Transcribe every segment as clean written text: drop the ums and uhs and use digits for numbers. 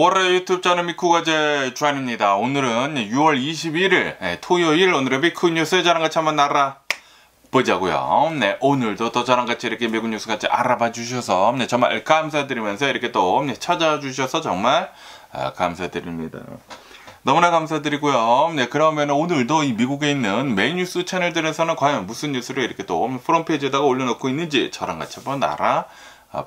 월요일 유튜브 채널 미쿠가제 주한입니다. 오늘은 6월 21일 토요일 오늘의 미쿠 뉴스의 저랑같이 한번 알아보자고요. 네, 오늘도 또 저랑같이 이렇게 미국 뉴스 같이 알아봐 주셔서 정말 감사드리면서 이렇게 또 찾아주셔서 정말 감사드립니다. 너무나 감사드리고요. 네, 그러면 오늘도 이 미국에 있는 메인 뉴스 채널들에서는 과연 무슨 뉴스를 이렇게 또 프론페이지에다가 올려놓고 있는지 저랑 같이 한번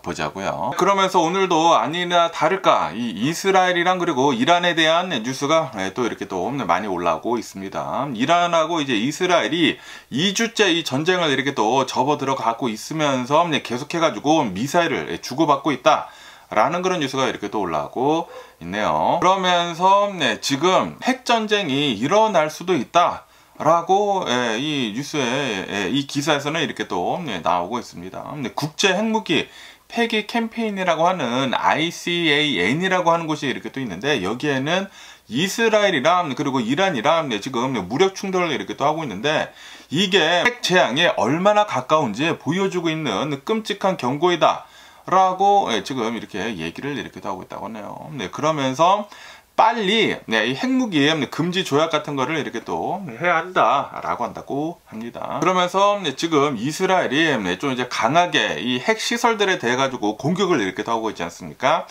보자고요. 그러면서 오늘도 아니나 다를까 이 이스라엘이랑 그리고 이란에 대한 뉴스가 또 이렇게 또 많이 올라오고 있습니다. 이란하고 이제 이스라엘이 2주째 이 전쟁을 이렇게 또 접어 들어가고 있으면서 계속해가지고 미사일을 주고받고 있다. 라는 그런 뉴스가 이렇게 또 올라오고 있네요. 그러면서 지금 핵전쟁이 일어날 수도 있다. 라고 이 뉴스에 이 기사에서는 이렇게 또 나오고 있습니다. 국제 핵무기 폐기 캠페인이라고 하는 ICAN이라고 하는 곳이 이렇게 또 있는데 여기에는 이스라엘이랑 그리고 이란이랑 지금 무력 충돌을 이렇게 또 하고 있는데 이게 핵 재앙에 얼마나 가까운지 보여주고 있는 끔찍한 경고이다 라고 지금 이렇게 얘기를 이렇게 또 하고 있다고 하네요. 그러면서 빨리 이 핵무기 금지 조약 같은 거를 이렇게 또 해야 한다라고 한다고 합니다. 그러면서 지금 이스라엘이 좀 이제 강하게 이 핵 시설들에 대해 가지고 공격을 이렇게 또 하고 있지 않습니까?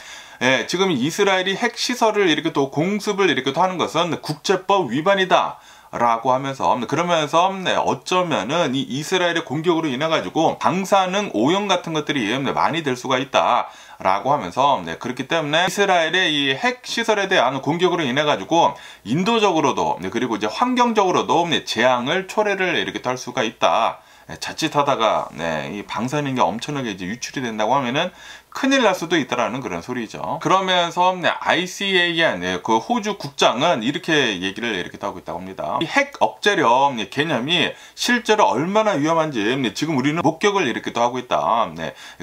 지금 이스라엘이 핵 시설을 이렇게 또 공습을 이렇게 또 하는 것은 국제법 위반이다. 라고 하면서 그러면서 어쩌면은 이 이스라엘의 공격으로 인해 가지고 방사능 오염 같은 것들이 많이 될 수가 있다 라고 하면서 그렇기 때문에 이스라엘의 이 핵 시설에 대한 공격으로 인해 가지고 인도적으로도 그리고 이제 환경적으로도 재앙을 초래를 이렇게 할 수가 있다. 자칫하다가 이 방사능이 엄청나게 이제 유출이 된다고 하면은 큰일 날 수도 있다라는 그런 소리죠. 그러면서 ICAN 그 호주 국장은 이렇게 얘기를 이렇게 하고 있다고 합니다. 이 핵 억제력 개념이 실제로 얼마나 위험한지 지금 우리는 목격을 이렇게 또 하고 있다.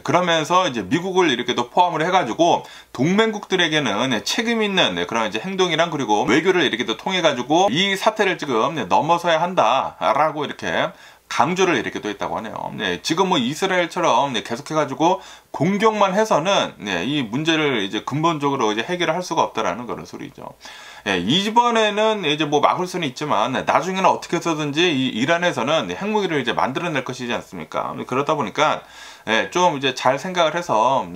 그러면서 이제 미국을 이렇게 또 포함을 해가지고 동맹국들에게는 책임 있는 그런 이제 행동이랑 그리고 외교를 이렇게 또 통해 가지고 이 사태를 지금 넘어서야 한다라고 이렇게 강조를 이렇게 또 했다고 하네요. 지금 뭐 이스라엘처럼 계속해가지고 공격만 해서는 이 문제를 이제 근본적으로 이제 해결을 할 수가 없다라는 그런 소리죠. 이번에는 이제 뭐 막을 수는 있지만 나중에는 어떻게 해서든지 이 이란에서는 핵무기를 이제 만들어낼 것이지 않습니까? 그러다 보니까 좀 이제 잘 생각을 해서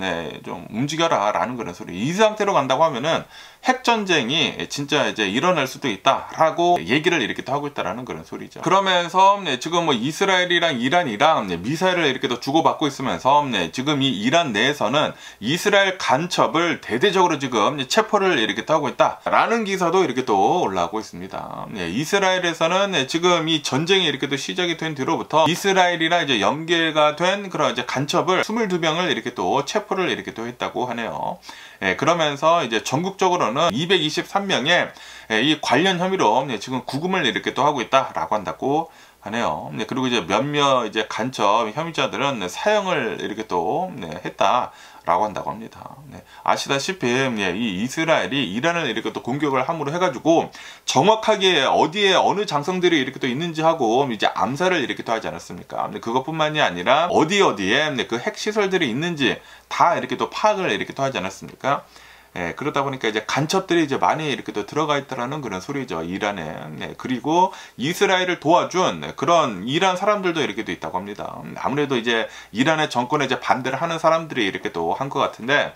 좀 움직여라 라는 그런 소리. 이 상태로 간다고 하면은 핵전쟁이 진짜 이제 일어날 수도 있다라고 얘기를 이렇게 또 하고 있다라는 그런 소리죠. 그러면서 지금 뭐 이스라엘이랑 이란이랑 미사일을 이렇게 또 주고받고 있으면서 지금 이 이란 내에서는 이스라엘 간첩을 대대적으로 지금 체포를 이렇게 또 하고 있다라는 기사도 이렇게 또 올라오고 있습니다. 이스라엘에서는 지금 이 전쟁이 이렇게 또 시작이 된 뒤로부터 이스라엘이랑 이제 연계가 된 그런 이제 간첩을 22명을 이렇게 또 체포를 이렇게 또 했다고 하네요. 그러면서 이제 전국적으로는 223명의 이 관련 혐의로 지금 구금을 이렇게 또 하고 있다라고 한다고 하네요. 그리고 이제 몇몇 이제 간첩 혐의자들은 사형을 이렇게 또 했다라고 한다고 합니다. 아시다시피 이 이스라엘이 이란을 이렇게 또 공격을 함으로 해가지고 정확하게 어디에 어느 장성들이 이렇게 또 있는지 하고 이제 암살을 이렇게 또 하지 않았습니까? 그것뿐만이 아니라 어디에 그 핵 시설들이 있는지 다 이렇게 또 파악을 이렇게 또 하지 않았습니까? 그러다 보니까 이제 간첩들이 이제 많이 이렇게 또 들어가 있다라는 그런 소리죠, 이란에. 그리고 이스라엘을 도와준 그런 이란 사람들도 이렇게 또 있다고 합니다. 아무래도 이제 이란의 정권에 이제 반대를 하는 사람들이 이렇게 또 한 것 같은데,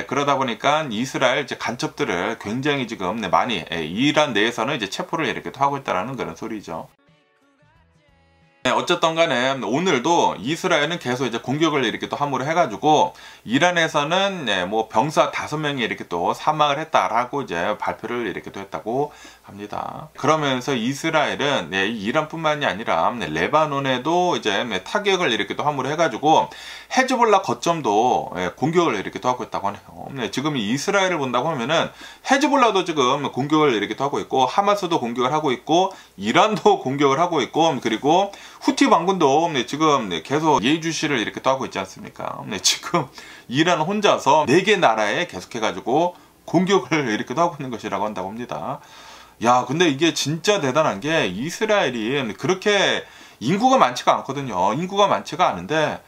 그러다 보니까 이스라엘 이제 간첩들을 굉장히 지금 많이 이란 내에서는 이제 체포를 이렇게 또 하고 있다라는 그런 소리죠. 어쨌든 간에 오늘도 이스라엘은 계속 이제 공격을 이렇게 또 함으로 해가지고 이란에서는 뭐 병사 5명이 이렇게 또 사망을 했다라고 이제 발표를 이렇게 또 했다고 합니다. 그러면서 이스라엘은 이란뿐만이 아니라 레바논에도 이제 타격을 이렇게 또 함으로 해가지고 헤즈볼라 거점도 공격을 이렇게 또 하고 있다고 하네요. 지금 이스라엘을 본다고 하면은 헤즈볼라도 지금 공격을 이렇게 또 하고 있고 하마스도 공격을 하고 있고 이란도 공격을 하고 있고 그리고 후티 반군도 지금 계속 예의주시를 이렇게 또 하고 있지 않습니까? 지금 이란 혼자서 4개 나라에 계속해가지고 공격을 이렇게 또 하고 있는 것이라고 한다고 합니다. 야, 근데 이게 진짜 대단한 게 이스라엘이 그렇게 인구가 많지가 않거든요. 인구가 많지가 않은데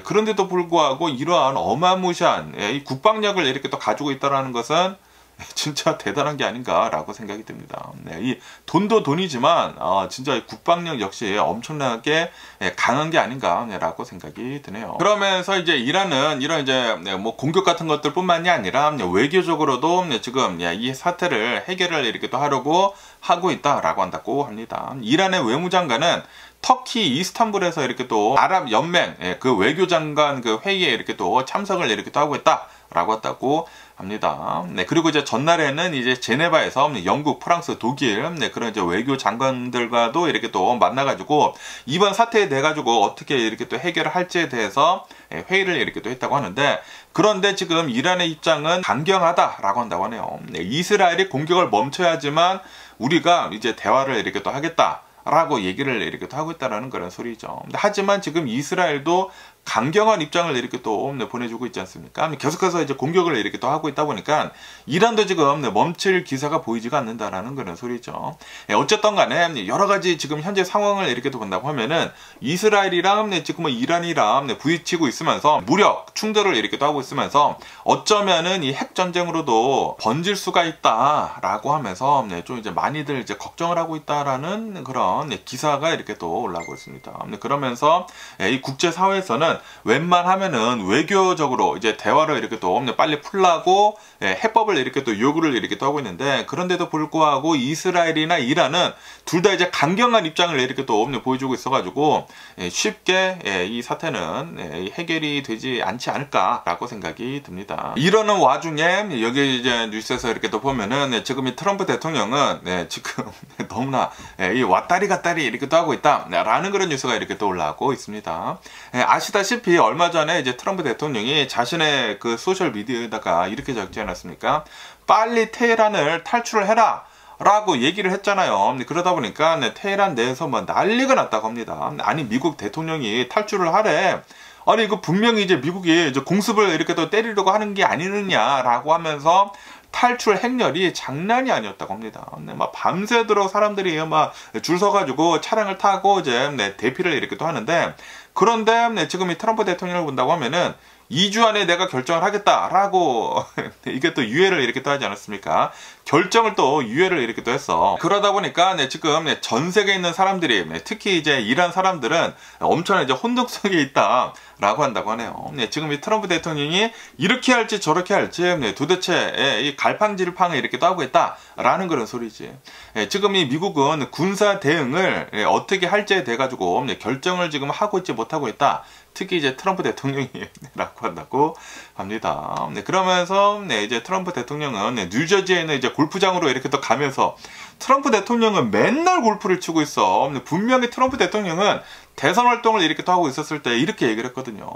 그런데도 불구하고 이러한 어마무시한 이 국방력을 이렇게 또 가지고 있다는 것은 진짜 대단한 게 아닌가라고 생각이 듭니다. 네, 이 돈도 돈이지만 진짜 국방력 역시 엄청나게 강한 게 아닌가라고 생각이 드네요. 그러면서 이제 이란은 이런 이제 뭐 공격 같은 것들뿐만이 아니라 외교적으로도 지금 이 사태를 해결을 이렇게 또 하려고 하고 있다라고 한다고 합니다. 이란의 외무장관은 터키 이스탄불에서 이렇게 또 아랍 연맹 그 외교장관 그 회의에 이렇게 또 참석을 이렇게 또 하고 있다라고 했다고 합니다. 네, 그리고 이제 전날에는 이제 제네바에서 영국, 프랑스, 독일 그런 이제 외교 장관들과도 이렇게 또 만나가지고 이번 사태에 대해 가지고 어떻게 이렇게 또 해결을 할지에 대해서 회의를 이렇게 또 했다고 하는데, 그런데 지금 이란의 입장은 강경하다라고 한다고 하네요. 네, 이스라엘이 공격을 멈춰야지만 우리가 이제 대화를 이렇게 또 하겠다 라고 얘기를 이렇게 또 하고 있다라는 그런 소리죠. 하지만 지금 이스라엘도 강경한 입장을 이렇게 또 보내주고 있지 않습니까? 계속해서 이제 공격을 이렇게 또 하고 있다 보니까 이란도 지금 멈출 기사가 보이지가 않는다라는 그런 소리죠. 어쨌든 간에 여러 가지 지금 현재 상황을 이렇게 또 본다고 하면은 이스라엘이랑 지금 이란이랑 부딪히고 있으면서 무력 충돌을 이렇게 또 하고 있으면서 어쩌면은 이 핵전쟁으로도 번질 수가 있다라고 하면서 좀 이제 많이들 이제 걱정을 하고 있다라는 그런 기사가 이렇게 또 올라오고 있습니다. 그러면서 이 국제사회에서는 웬만하면은 외교적으로 이제 대화를 이렇게 또 빨리 풀라고 해법을 이렇게 또 요구를 이렇게 또 하고 있는데, 그런데도 불구하고 이스라엘이나 이란은 둘 다 이제 강경한 입장을 이렇게 또 보여주고 있어가지고 쉽게 이 사태는 해결이 되지 않지 않을까라고 생각이 듭니다. 이러는 와중에 여기 이제 뉴스에서 이렇게 또 보면은 지금 이 트럼프 대통령은 지금 너무나 이 왔다리 갔다리 이렇게 또 하고 있다라는 그런 뉴스가 이렇게 또 올라오고 있습니다. 아시다시피 얼마 전에 이제 트럼프 대통령이 자신의 그 소셜 미디어에다가 이렇게 적지 않았습니까? 빨리 테헤란을 탈출을 해라 라고 얘기를 했잖아요. 그러다 보니까 테헤란 내에서 뭐 난리가 났다고 합니다. 아니 미국 대통령이 탈출을 하래. 아니 이거 분명히 이제 미국이 이제 공습을 이렇게 또 때리려고 하는 게 아니느냐라고 하면서 탈출 행렬이 장난이 아니었다고 합니다. 막 밤새도록 사람들이 막 줄 서가지고 차량을 타고 이제 대피를 이렇게 또 하는데, 그런데 지금 이 트럼프 대통령을 본다고 하면은 2주 안에 내가 결정을 하겠다라고 이게 또 유예를 이렇게 또 하지 않았습니까? 결정을 또 유예를 이렇게 또 했어. 그러다 보니까 지금 전 세계에 있는 사람들이 특히 이제 이란 사람들은 엄청난 이제 혼동 속에 있다라고 한다고 하네요. 지금 이 트럼프 대통령이 이렇게 할지 저렇게 할지 도대체 이 갈팡질팡을 이렇게 또 하고 있다라는 그런 소리지. 지금 이 미국은 군사 대응을 어떻게 할지에 대해 가지고 결정을 지금 하고 있지 못하고 있다. 특히 이제 트럼프 대통령이라고 한다고 합니다. 그러면서 이제 트럼프 대통령은 뉴저지에 있는 이제 골프장으로 이렇게 또 가면서 트럼프 대통령은 맨날 골프를 치고 있어. 분명히 트럼프 대통령은 대선 활동을 이렇게 또 하고 있었을 때 이렇게 얘기를 했거든요.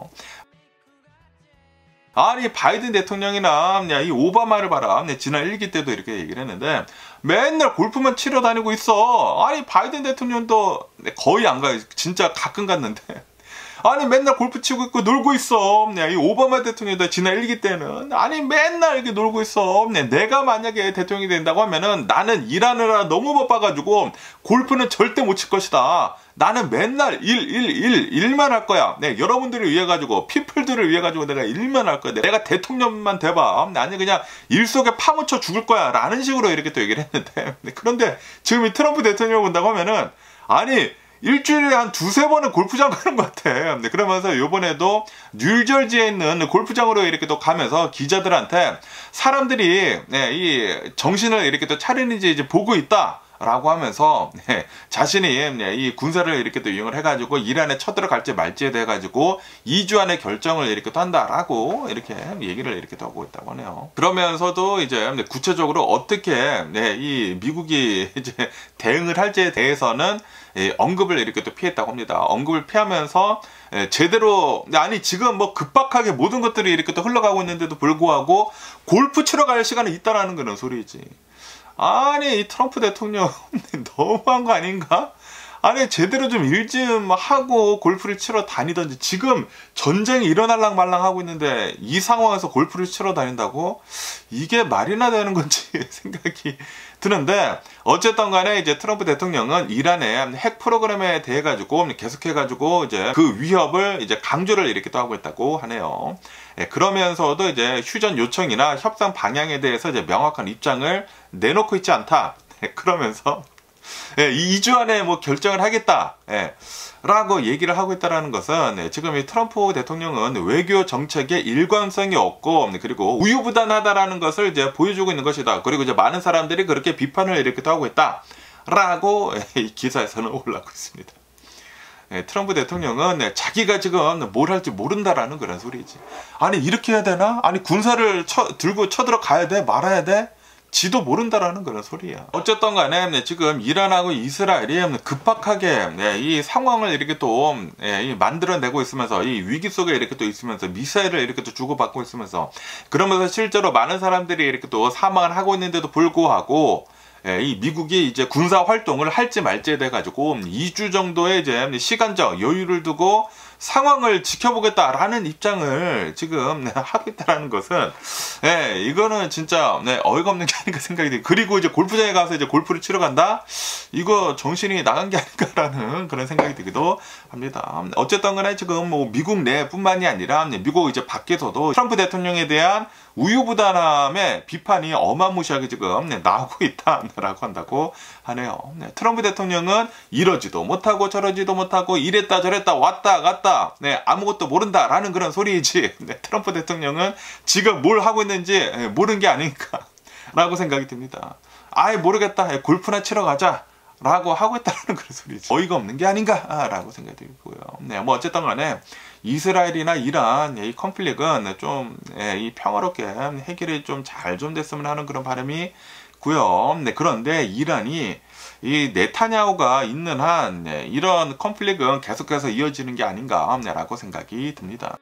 아니 바이든 대통령이나 이 오바마를 봐라. 지난 1기 때도 이렇게 얘기를 했는데 맨날 골프만 치러 다니고 있어. 아니 바이든 대통령도 거의 안 가요. 진짜 가끔 갔는데 아니 맨날 골프 치고 있고 놀고 있어. 이 오바마 대통령도 지난 1기 때는 아니 맨날 이렇게 놀고 있어. 내가 만약에 대통령이 된다고 하면은 나는 일하느라 너무 바빠가지고 골프는 절대 못 칠 것이다. 나는 맨날 일만 할 거야. 여러분들을 위해 가지고 피플들을 위해 가지고 내가 일만 할 거야. 내가 대통령만 돼봐. 아니 그냥 일 속에 파묻혀 죽을 거야 라는 식으로 이렇게 또 얘기를 했는데, 그런데 지금 이 트럼프 대통령을 본다고 하면은 아니 일주일에 한 두세 번은 골프장 가는 것 같아. 그러면서 요번에도 뉴저지에 있는 골프장으로 이렇게 또 가면서 기자들한테 사람들이 이 정신을 이렇게 또 차리는지 이제 보고 있다 라고 하면서 자신이 이 군사를 이렇게 또 이용을 해가지고 이란에 쳐들어갈지 말지에 대해 가지고 2주 안에 결정을 이렇게 또 한다라고 이렇게 얘기를 이렇게 또 하고 있다고 하네요. 그러면서도 이제 구체적으로 어떻게 이 미국이 이제 대응을 할지에 대해서는 언급을 이렇게 또 피했다고 합니다. 언급을 피하면서 제대로 아니 지금 뭐 급박하게 모든 것들이 이렇게 또 흘러가고 있는데도 불구하고 골프 치러 갈 시간이 있다라는 그런 소리지. 아니 이 트럼프 대통령 너무한 거 아닌가? 아니 제대로 좀 일 좀 하고 골프를 치러 다니던지. 지금 전쟁이 일어날랑 말랑 하고 있는데 이 상황에서 골프를 치러 다닌다고? 이게 말이나 되는 건지 생각이 드는데, 어쨌든 간에 이제 트럼프 대통령은 이란의 핵 프로그램에 대해 가지고 계속해 가지고 이제 그 위협을 이제 강조를 이렇게 또 하고 있다고 하네요. 그러면서도 이제 휴전 요청이나 협상 방향에 대해서 이제 명확한 입장을 내놓고 있지 않다. 그러면서 2주 안에 뭐 결정을 하겠다 라고 얘기를 하고 있다는 것은, 지금 이 트럼프 대통령은 외교 정책에 일관성이 없고 그리고 우유부단하다라는 것을 이제 보여주고 있는 것이다. 그리고 이제 많은 사람들이 그렇게 비판을 이렇게 하고 있다 라고 이 기사에서는 올라오고 있습니다. 트럼프 대통령은 자기가 지금 뭘 할지 모른다라는 그런 소리지. 아니 이렇게 해야 되나? 아니 군사를 들고 쳐들어가야 돼? 말아야 돼? 지도 모른다라는 그런 소리야. 어쨌든 간에 지금 이란하고 이스라엘이 급박하게 이 상황을 이렇게 또 만들어내고 있으면서, 이 위기 속에 이렇게 또 있으면서 미사일을 이렇게 또 주고받고 있으면서, 그러면서 실제로 많은 사람들이 이렇게 또 사망을 하고 있는데도 불구하고 이 미국이 이제 군사 활동을 할지 말지에 대해 가지고 2주 정도의 이제 시간적 여유를 두고 상황을 지켜보겠다라는 입장을 지금 하고 있다는 것은, 이거는 진짜 어이가 없는 게 아닌가 생각이 돼요. 그리고 이제 골프장에 가서 이제 골프를 치러 간다? 이거 정신이 나간 게 아닌가라는 그런 생각이 들기도 합니다. 어쨌든 간에 지금 뭐 미국 내뿐만이 아니라 미국 이제 밖에서도 트럼프 대통령에 대한 우유부단함의 비판이 어마무시하게 지금 나오고 있다라고 한다고 하네요. 트럼프 대통령은 이러지도 못하고 저러지도 못하고 이랬다 저랬다 왔다 갔다 아무것도 모른다라는 그런 소리이지, 트럼프 대통령은 지금 뭘 하고 있는지 모르는 게 아닌가 라고 생각이 듭니다. 아예 모르겠다, 골프나 치러 가자 라고 하고 있다는 그런 소리지. 어이가 없는 게 아닌가 라고 생각이 들고요. 뭐 어쨌든 간에 이스라엘이나 이란 이 컨플릭은 좀 이 평화롭게 해결이 좀 잘 좀 됐으면 하는 그런 바람이 고요. 그런데 이란이 이 네타냐후가 있는 한 이런 컨플릭은 계속해서 이어지는 게 아닌가 라고 생각이 듭니다.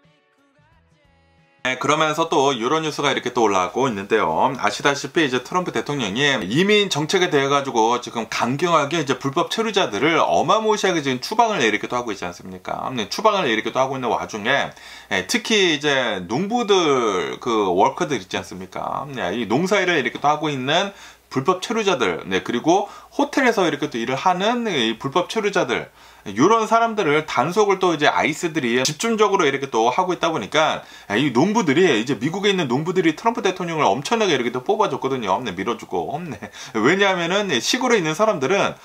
그러면서 또 이런 뉴스가 이렇게 또 올라오고 있는데요. 아시다시피 이제 트럼프 대통령이 이민 정책에 대해 가지고 지금 강경하게 이제 불법 체류자들을 어마무시하게 지금 추방을 이렇게 또 하고 있지 않습니까? 추방을 이렇게 또 하고 있는 와중에 특히 이제 농부들 그 워커들 있지 않습니까? 이 농사일을 이렇게 또 하고 있는 불법 체류자들, 그리고 호텔에서 이렇게 또 일을 하는 이 불법 체류자들, 이런 사람들을 단속을 또 이제 아이스들이 집중적으로 이렇게 또 하고 있다 보니까 이 농부들이, 이제 미국에 있는 농부들이 트럼프 대통령을 엄청나게 이렇게 또 뽑아줬거든요. 밀어주고. 왜냐하면은 시골에 있는 사람들은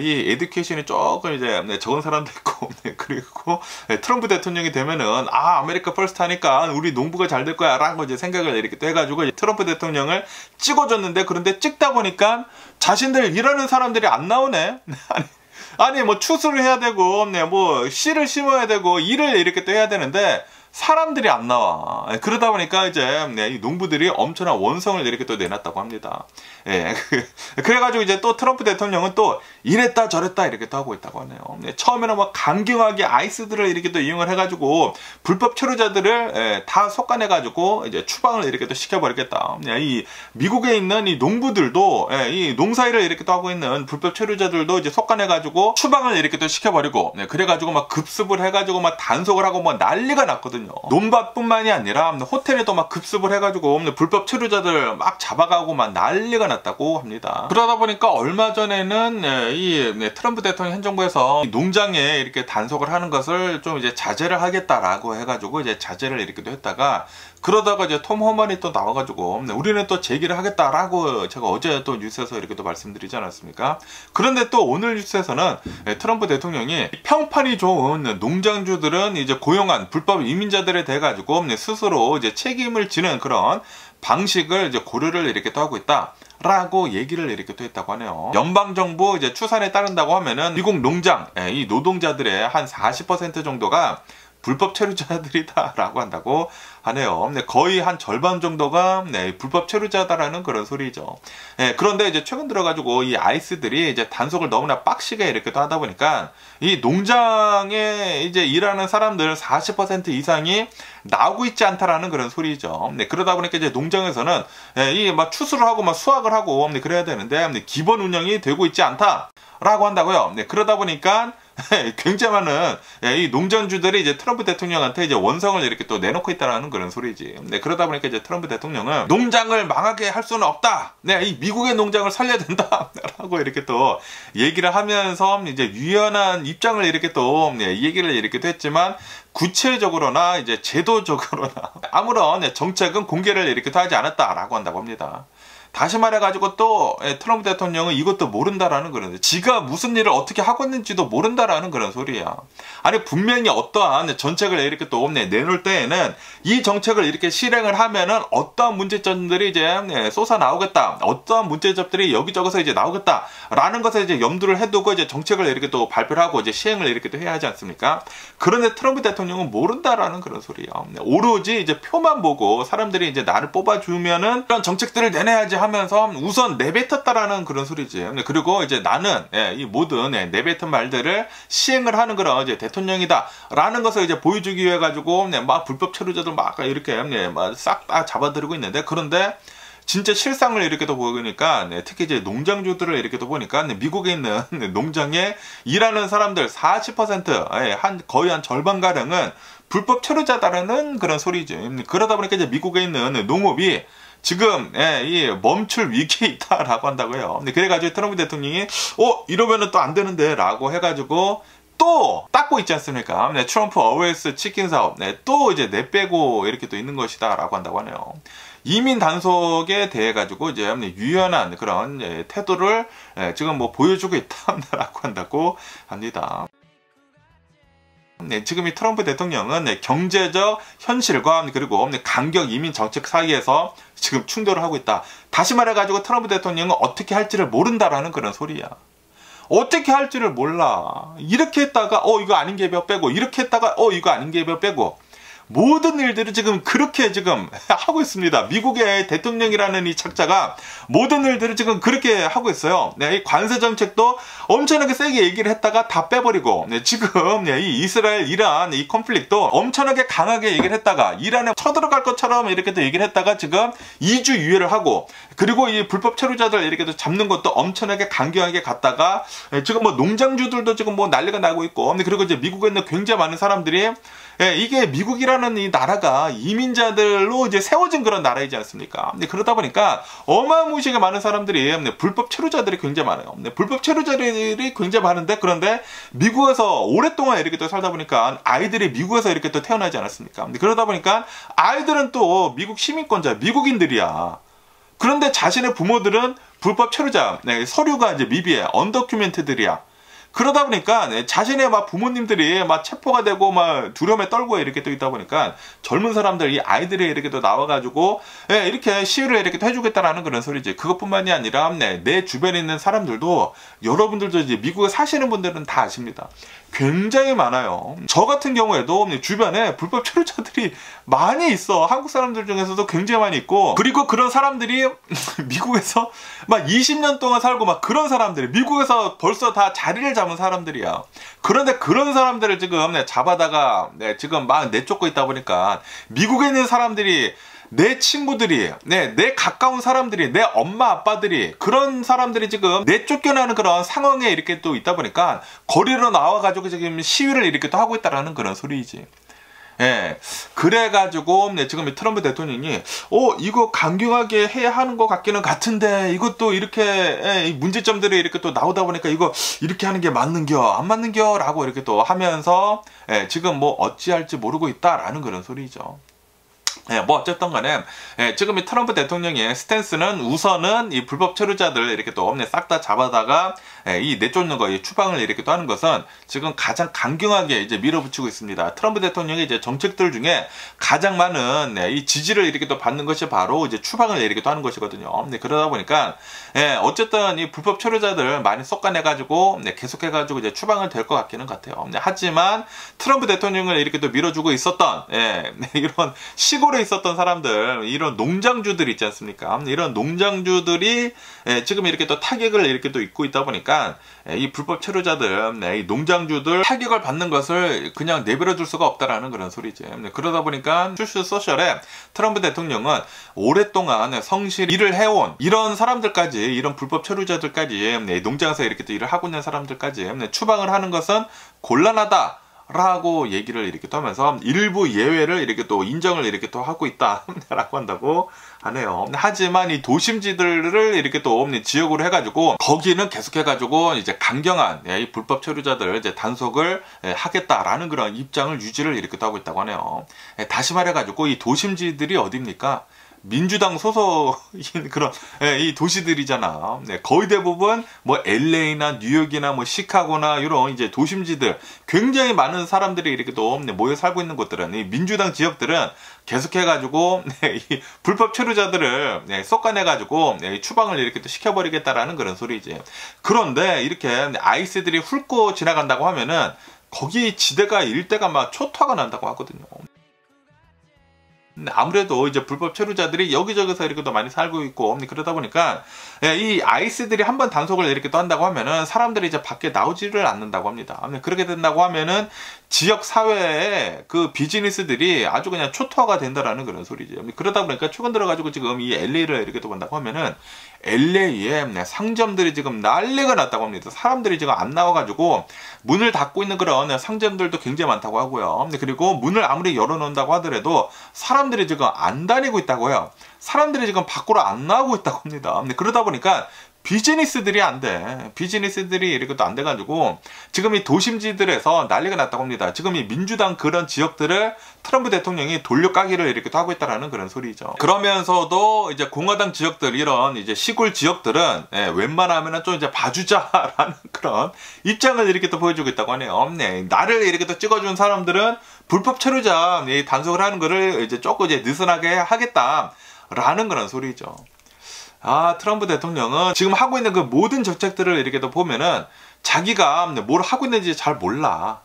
이 에듀케이션이 조금 이제 적은 사람도 있고, 그리고 트럼프 대통령이 되면은 아메리카 퍼스트 하니까 우리 농부가 잘 될 거야 라고 이제 생각을 이렇게 또 해가지고 트럼프 대통령을 찍어줬는데, 그런데 찍다 보니까 자신들 일하는 사람들이 안 나오네. 아니 뭐 추수를 해야 되고 뭐 씨를 심어야 되고 일을 이렇게 또 해야 되는데 사람들이 안 나와. 그러다 보니까 이제 이 농부들이 엄청난 원성을 이렇게 또 내놨다고 합니다. 그래가지고 이제 또 트럼프 대통령은 또 이랬다 저랬다 이렇게 또 하고 있다고 하네요. 처음에는 막 강경하게 아이스들을 이렇게 또 이용을 해가지고 불법 체류자들을 다 속아내가지고 이제 추방을 이렇게 또 시켜버리겠다. 이 미국에 있는 이 농부들도 이 농사일을 이렇게 또 하고 있는 불법 체류자들도 이제 속아내가지고 추방을 이렇게 또 시켜버리고, 그래가지고 막 급습을 해가지고 막 단속을 하고 막 난리가 났거든요. 논밭뿐만이 아니라 호텔에도 막 급습을 해가지고 불법 체류자들 막 잡아가고 막 난리가 났다고 합니다. 그러다 보니까 얼마 전에는 이 트럼프 대통령 현 정부에서 농장에 이렇게 단속을 하는 것을 좀 이제 자제를 하겠다라고 해가지고 이제 자제를 이렇게도 했다가, 그러다가 이제 톰 호만이 또 나와가지고 우리는 또 제기를 하겠다라고 제가 어제 또 뉴스에서 이렇게 또 말씀드리지 않았습니까? 그런데 또 오늘 뉴스에서는 트럼프 대통령이 평판이 좋은 농장주들은 이제 고용한 불법 이민자들에 대해 가지고 스스로 이제 책임을 지는 그런 방식을 이제 고려를 이렇게 또 하고 있다 라고 얘기를 이렇게 또 했다고 하네요. 연방정부 이제 추산에 따른다고 하면은 미국 농장 이 노동자들의 한 40% 정도가 불법 체류자들이다라고 한다고 하네요. 거의 한 절반 정도가 불법 체류자다라는 그런 소리죠. 그런데 이제 최근 들어가지고 이 아이스들이 이제 단속을 너무나 빡시게 이렇게 또 하다 보니까 이 농장에 이제 일하는 사람들 40% 이상이 나오고 있지 않다라는 그런 소리죠. 그러다 보니까 이제 농장에서는 이 막 추수를 하고 막 수확을 하고 그래야 되는데 기본 운영이 되고 있지 않다라고 한다고요. 그러다 보니까 굉장히 많은 이 농장주들이 이제 트럼프 대통령한테 이제 원성을 이렇게 또 내놓고 있다라는 그런 소리지. 그러다 보니까 이제 트럼프 대통령은 농장을 망하게 할 수는 없다. 이 미국의 농장을 살려야 된다. 라고 이렇게 또 얘기를 하면서 이제 유연한 입장을 이렇게 또 얘기를 이렇게 또 했지만 구체적으로나 이제 제도적으로나 아무런 정책은 공개를 이렇게 또 하지 않았다라고 한다고 합니다. 다시 말해가지고 또 트럼프 대통령은 이것도 모른다라는 그런, 지가 무슨 일을 어떻게 하고 있는지도 모른다라는 그런 소리야. 아니 분명히 어떠한 정책을 이렇게 또 내놓을 때에는 이 정책을 이렇게 실행을 하면은 어떠한 문제점들이 이제 쏟아 나오겠다, 어떠한 문제점들이 여기저기서 이제 나오겠다라는 것을 이제 염두를 해두고 이제 정책을 이렇게 또 발표를 하고 이제 시행을 이렇게 또 해야 하지 않습니까? 그런데 트럼프 대통령은 모른다라는 그런 소리야. 오로지 이제 표만 보고 사람들이 이제 나를 뽑아주면은 그런 정책들을 내놔야지 하면서 우선 내뱉었다라는 그런 소리지. 그리고 이제 나는 이 모든 내뱉은 말들을 시행을 하는 그런 이제 대통령이다라는 것을 이제 보여주기 위해 가지고 막 불법 체류자들 막 이렇게 싹 다 잡아들이고 있는데, 그런데 진짜 실상을 이렇게 또 보니까 특히 이제 농장주들을 이렇게 또 보니까 미국에 있는 농장에 일하는 사람들 40% 거의 한 절반 가량은 불법 체류자다라는 그런 소리지. 그러다 보니까 이제 미국에 있는 농업이 지금 이 멈출 위기에 있다라고 한다고요. 그래가지고 트럼프 대통령이 이러면은 또 안 되는데 라고 해가지고 또 닦고 있지 않습니까? 트럼프 어웨이스 치킨 사업 또 이제 내빼고 이렇게 또 있는 것이다 라고 한다고 하네요. 이민 단속에 대해 가지고 이제 유연한 그런 태도를 지금 뭐 보여주고 있다라고 한다고 합니다. 지금 이 트럼프 대통령은 경제적 현실과 그리고 강경 이민 정책 사이에서 지금 충돌을 하고 있다. 다시 말해가지고 트럼프 대통령은 어떻게 할지를 모른다라는 그런 소리야. 어떻게 할지를 몰라. 이렇게 했다가 이거 아닌 게 빼고, 이렇게 했다가 이거 아닌 게 빼고, 모든 일들을 지금 그렇게 지금 하고 있습니다. 미국의 대통령이라는 이 착자가 모든 일들을 지금 그렇게 하고 있어요. 이 관세 정책도 엄청나게 세게 얘기를 했다가 다 빼버리고, 지금 이 이스라엘 이란 이 컨플릭트도 엄청나게 강하게 얘기를 했다가 이란에 쳐들어갈 것처럼 이렇게 또 얘기를 했다가 지금 2주 유예를 하고, 그리고 이 불법 체류자들 이렇게 또 잡는 것도 엄청나게 강경하게 갔다가 지금 뭐 농장주들도 지금 뭐 난리가 나고 있고, 그리고 이제 미국에 있는 굉장히 많은 사람들이 이게 미국이라는 이 나라가 이민자들로 이제 세워진 그런 나라이지 않습니까? 그러다 보니까 어마무시하게 많은 사람들이 불법 체류자들이 굉장히 많아요. 불법 체류자들이 굉장히 많은데, 그런데 미국에서 오랫동안 이렇게 또 살다 보니까 아이들이 미국에서 이렇게 또 태어나지 않았습니까? 그러다 보니까 아이들은 또 미국 시민권자, 미국인들이야. 그런데 자신의 부모들은 불법 체류자, 서류가 이제 미비해, 언더큐멘트들이야. 그러다 보니까 자신의 막 부모님들이 막 체포가 되고 막 두려움에 떨고 이렇게 또 있다 보니까 젊은 사람들, 이 아이들이 이렇게 또 나와가지고 이렇게 시위를 이렇게 또 해주겠다라는 그런 소리지. 그것뿐만이 아니라 내 주변에 있는 사람들도, 여러분들도 이제 미국에 사시는 분들은 다 아십니다. 굉장히 많아요. 저 같은 경우에도 주변에 불법 체류자들이 많이 있어. 한국 사람들 중에서도 굉장히 많이 있고, 그리고 그런 사람들이 미국에서 막 20년 동안 살고 막 그런 사람들이 미국에서 벌써 다 자리를 잡은 사람들이야. 그런데 그런 사람들을 지금 잡아다가 지금 막 내쫓고 있다 보니까 미국에 있는 사람들이, 내 친구들이, 내 가까운 사람들이, 내 엄마 아빠들이, 그런 사람들이 지금 내쫓겨나는 그런 상황에 이렇게 또 있다 보니까 거리로 나와가지고 지금 시위를 이렇게 또 하고 있다라는 그런 소리이지. 그래가지고 지금 트럼프 대통령이 이거 강경하게 해야 하는 것 같기는 같은데, 이것도 이렇게 문제점들이 이렇게 또 나오다 보니까 이거 이렇게 하는 게 맞는겨 안 맞는겨 라고 이렇게 또 하면서 지금 뭐 어찌할지 모르고 있다라는 그런 소리죠. 뭐 어쨌든 간에 지금 이 트럼프 대통령의 스탠스는 우선은 이 불법 체류자들 이렇게 또 싹 다 잡아다가 이 내쫓는 거, 이 추방을 이렇게 또 하는 것은 지금 가장 강경하게 이제 밀어붙이고 있습니다. 트럼프 대통령의 이제 정책들 중에 가장 많은 이 지지를 이렇게 또 받는 것이 바로 이제 추방을 이렇게 또 하는 것이거든요. 그러다 보니까 어쨌든 이 불법 체류자들 많이 쏟아내가지고 계속해가지고 이제 추방을 될 것 같기는 같아요. 하지만 트럼프 대통령을 이렇게 또 밀어주고 있었던 이런 시골에 있었던 사람들, 이런 농장주들 있지 않습니까? 이런 농장주들이 지금 이렇게 또 타격을 이렇게 또 입고 있다 보니까 이 불법 체류자들, 이 농장주들 타격을 받는 것을 그냥 내버려둘 수가 없다라는 그런 소리지. 그러다 보니까 트루스 소셜에 트럼프 대통령은 오랫동안 성실히 일을 해온 이런 사람들까지, 이런 불법 체류자들까지, 농장에서 이렇게 또 일을 하고 있는 사람들까지 추방을 하는 것은 곤란하다 라고 얘기를 이렇게 또 하면서 일부 예외를 이렇게 또 인정을 이렇게 또 하고 있다 라고 한다고 하네요. 하지만 이 도심지들을 이렇게 또 지역으로 해가지고 거기는 계속해가지고 이제 강경한 이 불법 체류자들 이제 단속을 하겠다라는 그런 입장을 유지를 이렇게 또 하고 있다고 하네요. 다시 말해가지고 이 도심지들이 어딥니까? 민주당 소속인 그런 이 도시들이잖아. 거의 대부분 뭐 LA나 뉴욕이나 뭐 시카고나 이런 이제 도심지들, 굉장히 많은 사람들이 이렇게 또 모여 살고 있는 곳들은, 이 민주당 지역들은 계속해가지고 이 불법 체류자들을 쏟아내가지고 추방을 이렇게 또 시켜버리겠다라는 그런 소리지. 그런데 이렇게 아이스들이 훑고 지나간다고 하면은 거기 지대가 일대가 막 초토화가 난다고 하거든요. 아무래도 이제 불법 체류자들이 여기저기서 이렇게 또 많이 살고 있고, 그러다 보니까 이 아이스들이 한번 단속을 이렇게 또 한다고 하면은 사람들이 이제 밖에 나오지를 않는다고 합니다. 그렇게 된다고 하면은 지역 사회의 그 비즈니스들이 아주 그냥 초토화가 된다라는 그런 소리죠. 그러다 보니까 최근 들어가지고 지금 이 LA를 이렇게 또 본다고 하면은 LA에 상점들이 지금 난리가 났다고 합니다. 사람들이 지금 안 나와가지고 문을 닫고 있는 그런 상점들도 굉장히 많다고 하고요. 그리고 문을 아무리 열어놓는다고 하더라도 사람들이 지금 안 다니고 있다고요. 사람들이 지금 밖으로 안 나오고 있다고 합니다. 그러다 보니까 비즈니스들이 안 돼. 비즈니스들이 이렇게 또 안 돼가지고 지금 이 도심지들에서 난리가 났다고 합니다. 지금 이 민주당 그런 지역들을 트럼프 대통령이 돌려까기를 이렇게 또 하고 있다라는 그런 소리죠. 그러면서도 이제 공화당 지역들, 이런 이제 시골 지역들은 웬만하면은 좀 이제 봐주자라는 그런 입장을 이렇게 또 보여주고 있다고 하네요. 나를 이렇게 또 찍어준 사람들은 불법 체류자 단속을 하는 거를 이제 조금 이제 느슨하게 하겠다라는 그런 소리죠. 트럼프 대통령은 지금 하고 있는 그 모든 정책들을 이렇게 또 보면은 자기가 뭘 하고 있는지 잘 몰라.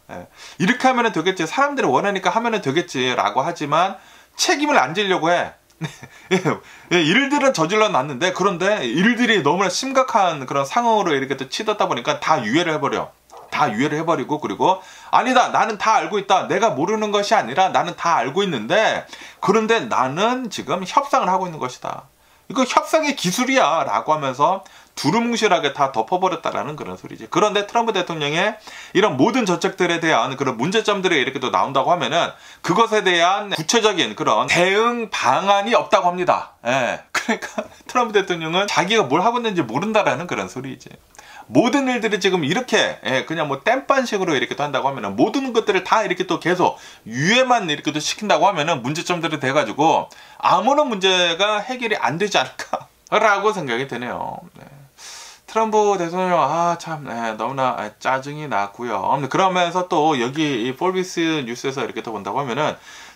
이렇게 하면 되겠지, 사람들이 원하니까 하면 되겠지 라고 하지만 책임을 안 지려고 해. 일들은 저질러 놨는데, 그런데 일들이 너무나 심각한 그런 상황으로 이렇게 또 치닫다 보니까 다 유예를 해버려. 다 유예를 해버리고, 그리고 아니다, 나는 다 알고 있다, 내가 모르는 것이 아니라 나는 다 알고 있는데, 그런데 나는 지금 협상을 하고 있는 것이다, 이거 협상의 기술이야 라고 하면서 두루뭉실하게 다 덮어버렸다라는 그런 소리지. 그런데 트럼프 대통령의 이런 모든 정책들에 대한 그런 문제점들이 이렇게 또 나온다고 하면은 그것에 대한 구체적인 그런 대응 방안이 없다고 합니다. 그러니까 트럼프 대통령은 자기가 뭘 하고 있는지 모른다라는 그런 소리지. 모든 일들이 지금 이렇게 그냥 뭐 땜빵식으로 이렇게 또 한다고 하면은, 모든 것들을 다 이렇게 또 계속 유예만 이렇게 또 시킨다고 하면은 문제점들이 돼가지고 아무런 문제가 해결이 안 되지 않을까라고 생각이 드네요. 트럼프 대통령 참 너무나 짜증이 났고요. 그러면서 또 여기 이 폴비스 뉴스에서 이렇게 또 본다고 하면은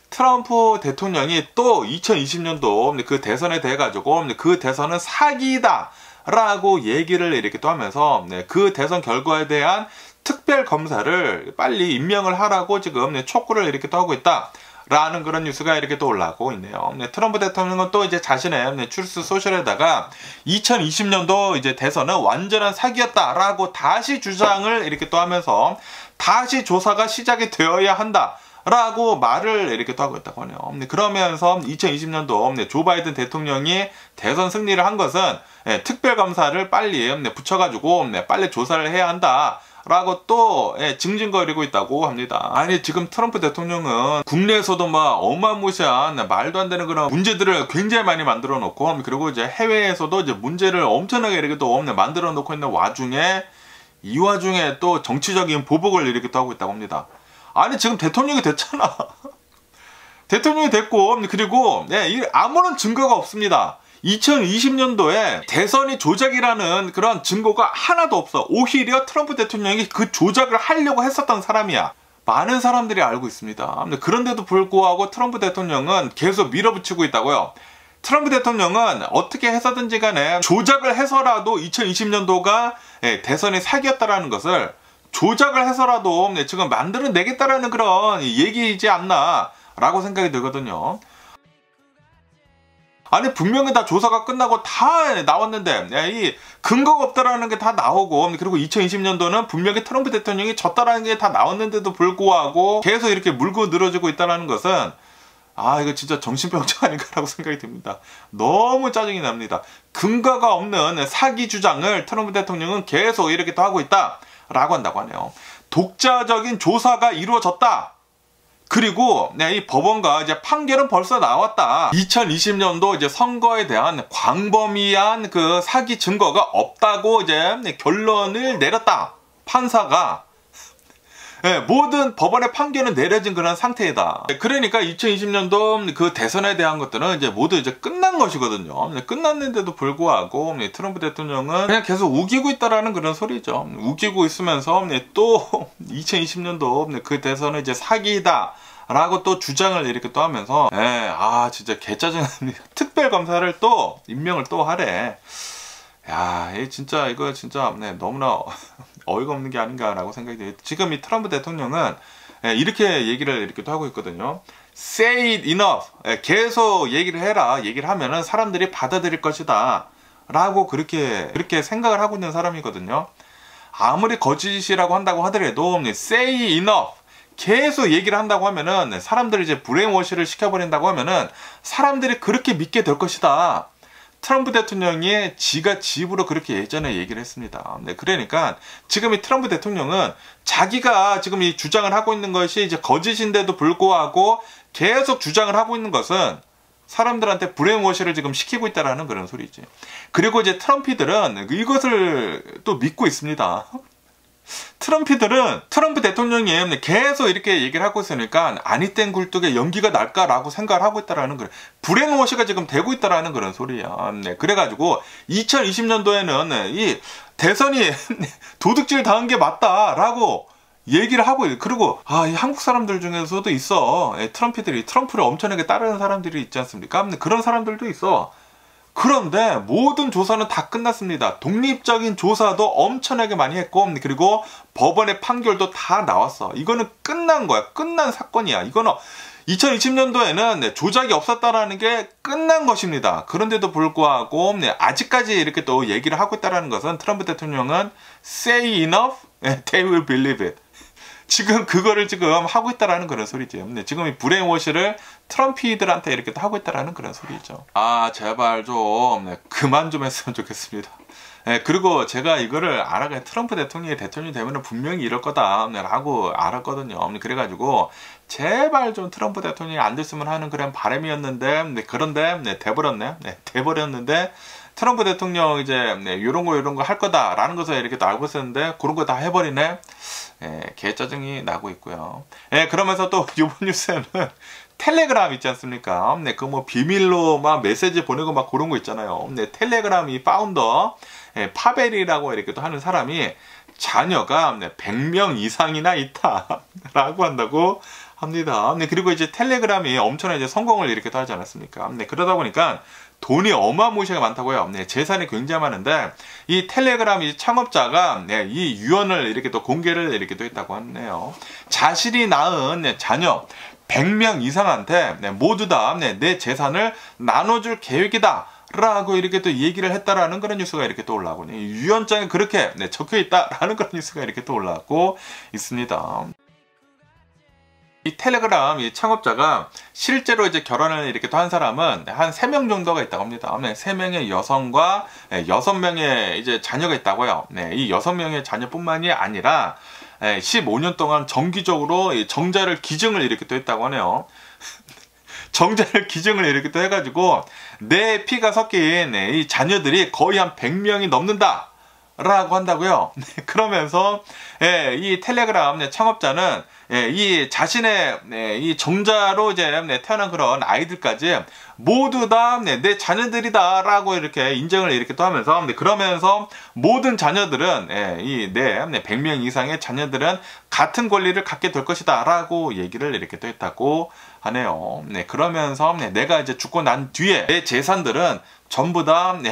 트럼프 대통령이 또 2020년도 그 대선에 대해 가지고 그 대선은 사기다 라고 얘기를 이렇게 또 하면서 그 대선 결과에 대한 특별 검사를 빨리 임명을 하라고 지금 촉구를 이렇게 또 하고 있다 라는 그런 뉴스가 이렇게 또 올라오고 있네요. 트럼프 대통령은 또 이제 자신의 트루스 소셜에다가 2020년도 이제 대선은 완전한 사기였다라고 다시 주장을 이렇게 또 하면서 다시 조사가 시작이 되어야 한다 라고 말을 이렇게 또 하고 있다고 하네요. 그러면서 2020년도 조 바이든 대통령이 대선 승리를 한 것은 특별검사를 빨리 붙여가지고 빨리 조사를 해야 한다 라고 또 징징거리고 있다고 합니다. 아니, 지금 트럼프 대통령은 국내에서도 막 어마무시한 말도 안 되는 그런 문제들을 굉장히 많이 만들어 놓고, 그리고 이제 해외에서도 이제 문제를 엄청나게 이렇게 또 만들어 놓고 있는 와중에, 이 와중에 또 정치적인 보복을 이렇게 또 하고 있다고 합니다. 아니, 지금 대통령이 됐잖아. 대통령이 됐고, 그리고 아무런 증거가 없습니다. 2020년도에 대선이 조작이라는 그런 증거가 하나도 없어. 오히려 트럼프 대통령이 그 조작을 하려고 했었던 사람이야. 많은 사람들이 알고 있습니다. 그런데도 불구하고 트럼프 대통령은 계속 밀어붙이고 있다고요. 트럼프 대통령은 어떻게 해서든지 간에 조작을 해서라도 2020년도가 대선이 사기였다라는 것을 조작을 해서라도 지금 만들어내겠다라는 그런 얘기이지 않나 라고 생각이 들거든요. 아니 분명히 다 조사가 끝나고 다 나왔는데 이 근거가 없다라는 게 다 나오고, 그리고 2020년도는 분명히 트럼프 대통령이 졌다라는 게 다 나왔는데도 불구하고 계속 이렇게 물고 늘어지고 있다는 것은 이거 진짜 정신병자 아닌가라고 생각이 듭니다. 너무 짜증이 납니다. 근거가 없는 사기 주장을 트럼프 대통령은 계속 이렇게 또 하고 있다라고 한다고 하네요. 독자적인 조사가 이루어졌다. 그리고 이 법원과 이제 판결은 벌써 나왔다. 2020년도 이제 선거에 대한 광범위한 그 사기 증거가 없다고 이제 결론을 내렸다. 판사가 모든 법원의 판결은 내려진 그런 상태이다. 그러니까 2020년도 그 대선에 대한 것들은 이제 모두 이제 끝난 것이거든요. 끝났는데도 불구하고 트럼프 대통령은 그냥 계속 우기고 있다라는 그런 소리죠. 우기고 있으면서 또 2020년도 그 대선은 이제 사기이다 라고 또 주장을 이렇게 또 하면서 진짜 개짜증납니다. 특별검사를 또 임명을 또 하래. 이거 진짜 너무나 어이가 없는 게 아닌가라고 생각이 돼요. 지금 이 트럼프 대통령은 이렇게 얘기를 이렇게 또 하고 있거든요. Say it enough. 계속 얘기를 해라. 얘기를 하면은 사람들이 받아들일 것이다 라고 그렇게 생각을 하고 있는 사람이거든요. 아무리 거짓이라고 한다고 하더라도 say enough. 계속 얘기를 한다고 하면은 사람들이 이제 브레인워시를 시켜버린다고 하면은 사람들이 그렇게 믿게 될 것이다. 트럼프 대통령이 지가 집으로 그렇게 예전에 얘기를 했습니다. 그러니까 지금 이 트럼프 대통령은 자기가 지금 이 주장을 하고 있는 것이 이제 거짓인데도 불구하고 계속 주장을 하고 있는 것은 사람들한테 브레인워시를 지금 시키고 있다라는 그런 소리지. 그리고 이제 트럼피들은 이것을 또 믿고 있습니다. 트럼피들은 트럼프 대통령이 계속 이렇게 얘기를 하고 있으니까 아니 땐 굴뚝에 연기가 날까라고 생각을 하고 있다라는 그런 브레인워시가 지금 되고 있다라는 그런 소리야. 그래가지고 2020년도에는 이 대선이 도둑질 당한 게 맞다라고 얘기를 하고, 그리고 이 한국 사람들 중에서도 있어. 트럼피들이 트럼프를 엄청나게 따르는 사람들이 있지 않습니까? 그런 사람들도 있어. 그런데 모든 조사는 다 끝났습니다. 독립적인 조사도 엄청나게 많이 했고, 그리고 법원의 판결도 다 나왔어. 이거는 끝난 거야. 끝난 사건이야. 이거는 2020년도에는 조작이 없었다라는 게 끝난 것입니다. 그런데도 불구하고 아직까지 이렇게 또 얘기를 하고 있다는 것은 트럼프 대통령은 say enough, they will believe it. 지금 그거를 지금 하고 있다라는 그런 소리죠. 지금 이 브레인워시를 트럼피들한테 이렇게 또 하고 있다라는 그런 소리죠. 제발 좀 그만 좀 했으면 좋겠습니다. 그리고 제가 이거를 알아가 트럼프 대통령이 되면 분명히 이럴 거다라고 알았거든요. 그래가지고 제발 좀 트럼프 대통령이 안 됐으면 하는 그런 바람이었는데, 그런데 돼버렸네. 돼버렸는데 트럼프 대통령 이제 요런 거 할 거다라는 것을 이렇게 또 알고 있었는데 그런 거 다 해버리네. 개 짜증이 나고 있고요. 그러면서 또 이번 뉴스에는 텔레그램 있지 않습니까? 그 뭐 비밀로 막 메시지 보내고 막 그런 거 있잖아요. 텔레그램 이 파운더 파벨이라고 이렇게 또 하는 사람이 자녀가 100명 이상이나 있다라고 한다고 합니다. 그리고 이제 텔레그램이 엄청난 이제 성공을 이렇게 또 하지 않았습니까? 그러다 보니까 돈이 어마무시하게 많다고요. 재산이 굉장히 많은데 이 텔레그램 이 창업자가 이 유언을 이렇게 또 공개를 이렇게 또 했다고 하네요. 자신이 낳은 자녀 100명 이상한테 모두 다 내 재산을 나눠줄 계획이다 라고 이렇게 또 얘기를 했다라는 그런 뉴스가 이렇게 또 올라오고, 유언장에 그렇게 적혀 있다라는 그런 뉴스가 이렇게 또 올라오고 있습니다. 이 텔레그램 이 창업자가 실제로 이제 결혼을 이렇게 또 한 사람은 한 3명 정도가 있다고 합니다. 3명의 여성과 6명의 이제 자녀가 있다고요. 이 6명의 자녀뿐만이 아니라 15년 동안 정기적으로 정자를 기증을 이렇게 또 했다고 하네요. 정자를 기증을 이렇게 또 해가지고 내 피가 섞인 이 자녀들이 거의 한 100명이 넘는다 라고 한다고요. 그러면서 이 텔레그램 창업자는 이 자신의 이 정자로 이제 태어난 그런 아이들까지 모두 다 내 자녀들이다 라고 이렇게 인정을 이렇게 또 하면서 그러면서 모든 자녀들은 이 내 100명 이상의 자녀들은 같은 권리를 갖게 될 것이다 라고 얘기를 이렇게 또 했다고 하네요. 그러면서 내가 이제 죽고 난 뒤에 내 재산들은 전부 다 내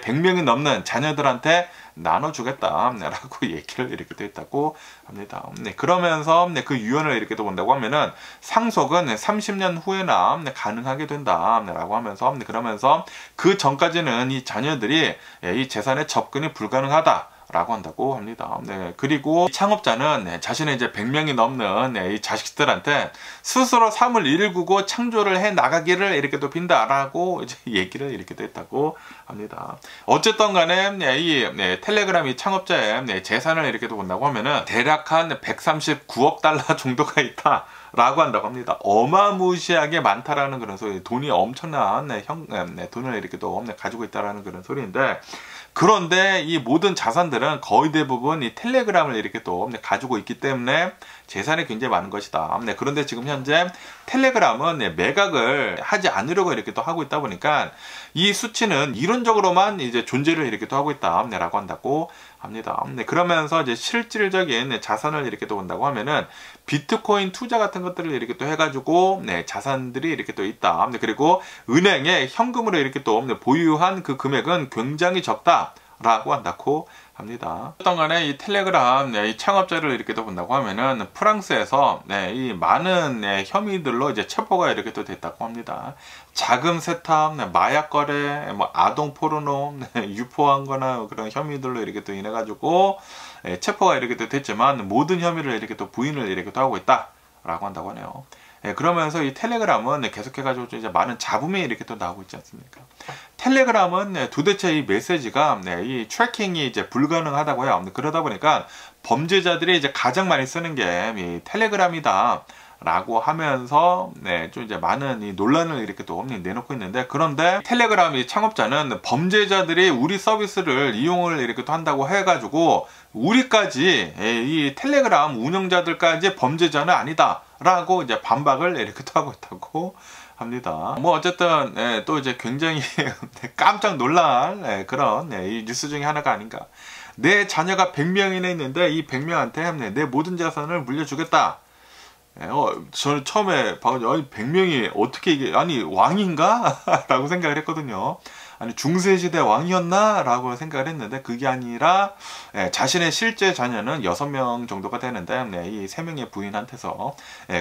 100명이 넘는 자녀들한테 나눠주겠다 라고 얘기를 이렇게 또 했다고 합니다. 그러면서 그 유언을 이렇게 또 본다고 하면은 상속은 30년 후에나 가능하게 된다 라고 하면서 그러면서 그 전까지는 이 자녀들이 이 재산에 접근이 불가능하다 라고 한다고 합니다. 그리고 창업자는 자신의 이제 100명이 넘는 이 자식들한테 스스로 삶을 일구고 창조를 해 나가기를 이렇게 또 빈다라고 이제 얘기를 이렇게 또 했다고 합니다. 어쨌든 간에 이 텔레그램 이 창업자의 재산을 이렇게 또 본다고 하면은 대략 한 139억 달러 정도가 있다. 라고 한다고 합니다. 어마무시하게 많다라는 그런 소리, 돈이 엄청난 돈을 이렇게 또 가지고 있다라는 그런 소리인데, 그런데 이 모든 자산들은 거의 대부분 이 텔레그램을 이렇게 또 가지고 있기 때문에 재산이 굉장히 많은 것이다. 그런데 지금 현재 텔레그램은 매각을 하지 않으려고 이렇게 또 하고 있다 보니까 이 수치는 이론적으로만 이제 존재를 이렇게 또 하고 있다라고 한다고 합니다. 그러면서 이제 실질적인 자산을 이렇게 또 본다고 하면은 비트코인 투자 같은 것들을 이렇게 또 해가지고 자산들이 이렇게 또 있다. 그리고 은행에 현금으로 이렇게 또 보유한 그 금액은 굉장히 적다라고 한다고 합니다. 어떤 간에 이 텔레그램 이 창업자를 이렇게 또 본다고 하면은 프랑스에서 이 많은 혐의들로 이제 체포가 이렇게 또 됐다고 합니다. 자금 세탁, 마약 거래, 뭐 아동 포르노, 유포한 거나 그런 혐의들로 이렇게 또 인해 가지고 체포가 이렇게 또 됐지만 모든 혐의를 이렇게 또 부인을 이렇게 또 하고 있다라고 한다고 하네요. 그러면서 이 텔레그램은 계속해가지고 이제 많은 잡음이 이렇게 또 나오고 있지 않습니까? 텔레그램은 도대체 이 메시지가 이 트래킹이 이제 불가능하다고 해요. 그러다 보니까 범죄자들이 이제 가장 많이 쓰는 게 이 텔레그램이다. 라고 하면서 좀 이제 많은 이 논란을 이렇게 또 내놓고 있는데, 그런데 텔레그램 이 창업자는 범죄자들이 우리 서비스를 이용을 이렇게 또 한다고 해가지고 우리까지 이 텔레그램 운영자들까지 범죄자는 아니다 라고 이제 반박을 이렇게 또 하고 있다고 합니다. 뭐 어쨌든 또 이제 굉장히 깜짝 놀랄 그런 이 뉴스 중에 하나가 아닌가. 내 자녀가 100명이나 있는데 이 100명한테 내 모든 자산을 물려주겠다. 저는 처음에 아니 100명이 어떻게 이게 아니 왕인가? 라고 생각을 했거든요. 아니 중세시대 왕이었나? 라고 생각을 했는데 그게 아니라 자신의 실제 자녀는 6명 정도가 되는데 이 3명의 부인한테서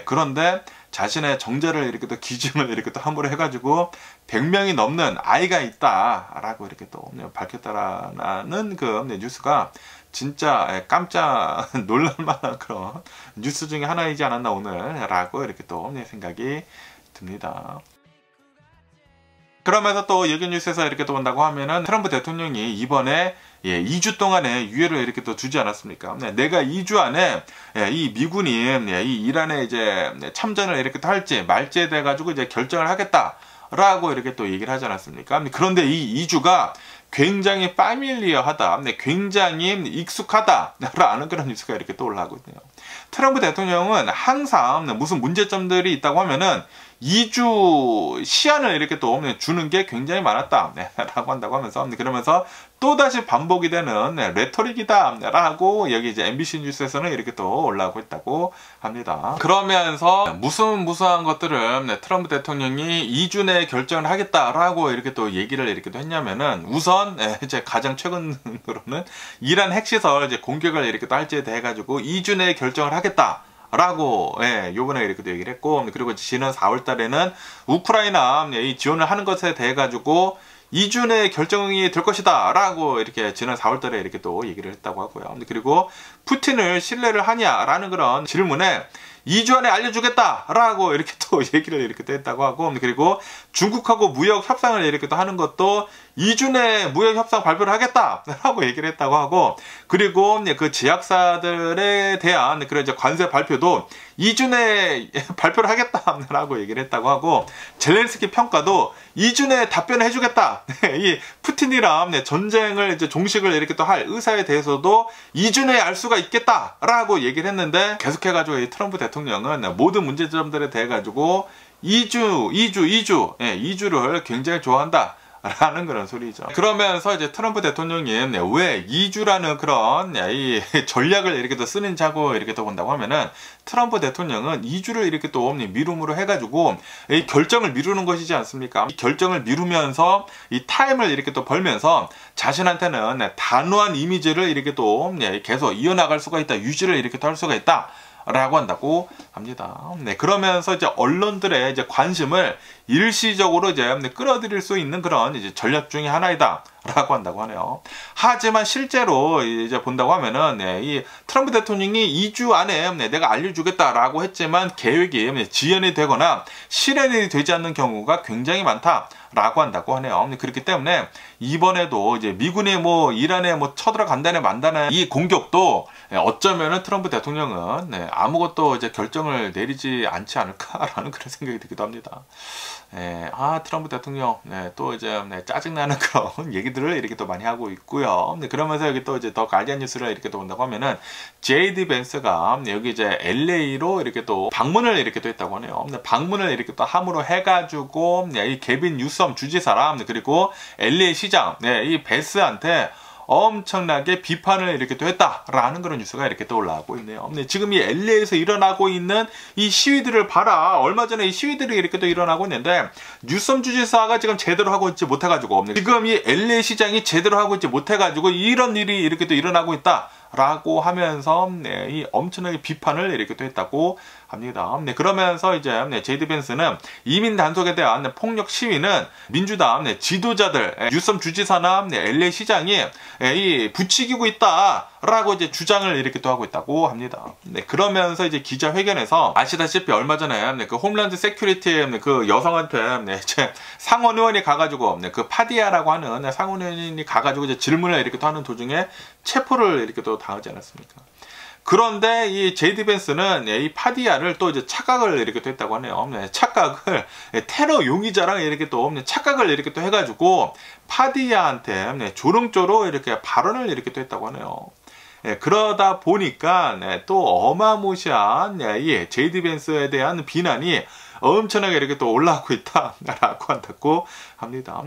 그런데 자신의 정자를 이렇게 또 기준을 이렇게 또 함부로 해가지고 100명이 넘는 아이가 있다 라고 이렇게 또 밝혔다라는 그 뉴스가 진짜 깜짝 놀랄만한 그런 뉴스 중에 하나이지 않았나 오늘 라고 이렇게 또 생각이 듭니다. 그러면서 또 여기 뉴스에서 이렇게 또 본다고 하면은 트럼프 대통령이 이번에 2주 동안의 유예를 이렇게 또 주지 않았습니까? 내가 2주 안에 이 미군이 이 이란에 이제 참전을 이렇게 또 할지 말지에 대해 가지고 이제 결정을 하겠다 라고 이렇게 또 얘기를 하지 않았습니까? 그런데 이 2주가 굉장히 파밀리어하다, 굉장히 익숙하다라는 그런 뉴스가 이렇게 또 올라오고 있네요. 트럼프 대통령은 항상 무슨 문제점들이 있다고 하면은 2주 시한을 이렇게 또 주는 게 굉장히 많았다 라고 한다고 하면서 그러면서 또다시 반복이 되는 레토릭이다 라고 여기 이제 MBC 뉴스에서는 이렇게 또 올라오고 있다고 합니다. 그러면서 무수한 것들은 트럼프 대통령이 2주 내에 결정을 하겠다라고 이렇게 또 얘기를 이렇게 또 했냐면은 우선 이제 가장 최근으로는 이란 핵시설 이제 공격을 이렇게 또 할지에 대해 가지고 2주 내에 결정을 하겠다 라고 요번에 이렇게 또 얘기를 했고, 그리고 지난 4월 달에는 우크라이나 이 지원을 하는 것에 대해 가지고 2주 내에 결정이 될 것이다 라고 이렇게 지난 4월 달에 이렇게 또 얘기를 했다고 하고요. 그리고 푸틴을 신뢰를 하냐라는 그런 질문에 2주 안에 알려주겠다라고 이렇게 또 얘기를 이렇게 또 했다고 하고, 그리고 중국하고 무역 협상을 이렇게 또 하는 것도 2주 내에 무역 협상 발표를 하겠다라고 얘기를 했다고 하고, 그리고 그 제약사들에 대한 그런 이제 관세 발표도 2주 내에 발표를 하겠다라고 얘기를 했다고 하고, 젤렌스키 평가도 2주 내에 답변을 해주겠다. 이 푸틴이랑 전쟁을 이제 종식을 이렇게 또 할 의사에 대해서도 2주 내에 알 수가 있겠다라고 얘기를 했는데, 계속해가지고 이 트럼프 대통령은 모든 문제점들에 대해 가지고 2주를 굉장히 좋아한다 라는 그런 소리죠. 그러면서 이제 트럼프 대통령이 왜 2주라는 그런 이 전략을 이렇게 또 쓰는지 하고 이렇게 또 본다고 하면은, 트럼프 대통령은 2주를 이렇게 또 미룸으로 해가지고 이 결정을 미루는 것이지 않습니까? 이 결정을 미루면서 이 타임을 이렇게 또 벌면서 자신한테는 단호한 이미지를 이렇게 또 계속 이어나갈 수가 있다, 유지를 이렇게 또 할 수가 있다 라고 한다고 합니다. 그러면서 이제 언론들의 이제 관심을 일시적으로 이제 끌어들일 수 있는 그런 이제 전략 중에 하나이다 라고 한다고 하네요. 하지만 실제로 이제 본다고 하면은 이 트럼프 대통령이 2주 안에 내가 알려주겠다라고 했지만 계획이 지연이 되거나 실현이 되지 않는 경우가 굉장히 많다라고 한다고 하네요. 그렇기 때문에 이번에도 이제 미군이 이란에 쳐들어간다네 만다네 이 공격도 어쩌면은 트럼프 대통령은 아무것도 이제 결정을 내리지 않지 않을까라는 그런 생각이 들기도 합니다. 트럼프 대통령 또 이제 짜증나는 그런 얘기들을 이렇게 또 많이 하고 있고요. 그러면서 여기 또 이제 더 가디언 뉴스를 이렇게 또 본다고 하면은, JD 벤스가 여기 이제 LA로 이렇게 또 방문을 이렇게 또 했다고 하네요. 방문을 이렇게 또 함으로 해가지고 이 게빈 뉴섬 주지사랑 그리고 LA 시장 이 벤스한테 엄청나게 비판을 이렇게 또 했다라는 그런 뉴스가 이렇게 또 올라오고 있네요. 지금 이 LA에서 일어나고 있는 이 시위들을 봐라. 얼마 전에 이 시위들이 이렇게 또 일어나고 있는데, 뉴섬 주지사가 지금 제대로 하고 있지 못해가지고, 지금 이 LA 시장이 제대로 하고 있지 못해가지고 이런 일이 이렇게 또 일어나고 있다 라고 하면서 이 엄청나게 비판을 이렇게 또 했다고 합니다. 그러면서 이제 제이디 벤스는 이민 단속에 대한 폭력 시위는 민주당 지도자들, 뉴섬 주지사나 LA 시장이 부추기고 있다라고 이제 주장을 이렇게 또 하고 있다고 합니다. 그러면서 이제 기자회견에서 아시다시피 얼마 전에 그 홈랜드 세큐리티 그 여성한테 이제 상원 의원이 가가지고 그 파디아라고 하는 상원 의원이 가가지고 이제 질문을 이렇게 또 하는 도중에 체포를 이렇게 또 당하지 않았습니까? 그런데 이 제이디 벤스는 이 파디아를 또 이제 착각을 이렇게 또 했다고 하네요. 착각을 테러 용의자랑 이렇게 또 착각을 이렇게 또 해가지고 파디아한테 조롱조로 이렇게 발언을 이렇게 또 했다고 하네요. 그러다 보니까 또 어마무시한 이 제이디 벤스에 대한 비난이 엄청나게 이렇게 또 올라오고 있다라고 한다고 합니다.